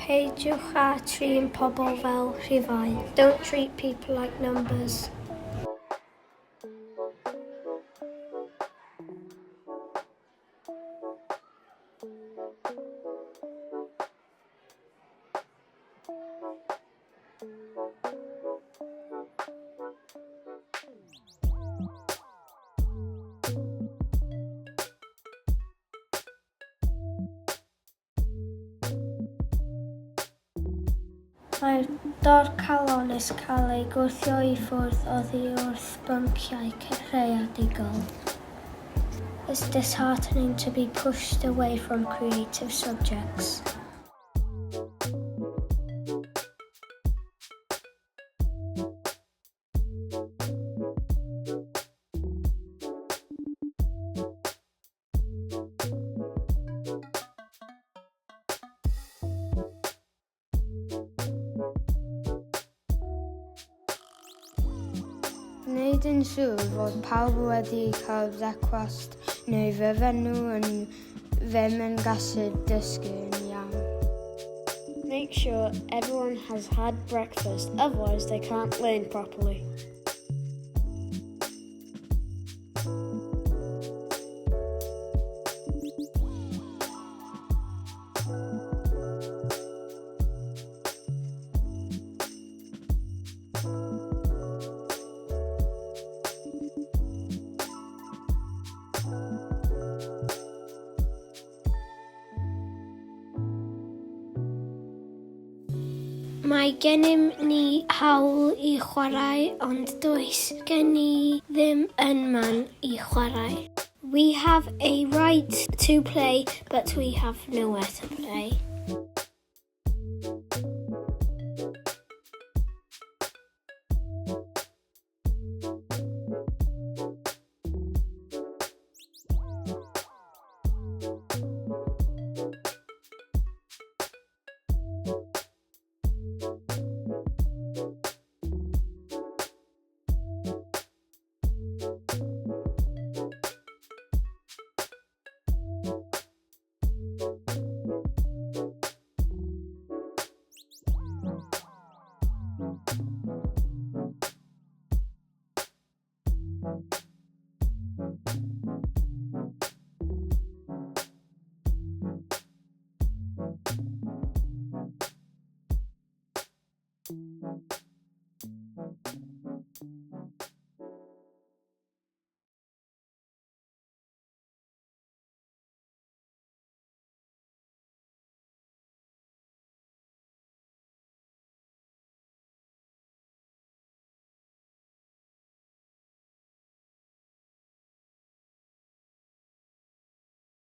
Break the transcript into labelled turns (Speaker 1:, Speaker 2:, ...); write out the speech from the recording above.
Speaker 1: Peidiwch â trin pobl fel rhifau. Don't treat people like numbers. Mae'r dorcalones cael ei gwthio I ffwrdd oddi wrth bynciau creadigol. It's disheartening to be pushed away from creative subjects.
Speaker 2: Gwneud yn siŵr fod pawb wedi cael brecwast neu fydden nhw ddim yn gallu dysgu yn iawn.
Speaker 3: Make sure everyone has had breakfast, otherwise they can't learn properly.
Speaker 1: Mae gennym ni hawl I chwarae, ond does gen I ddim ynman I chwarae. We have a right to play, but we have nowhere to play.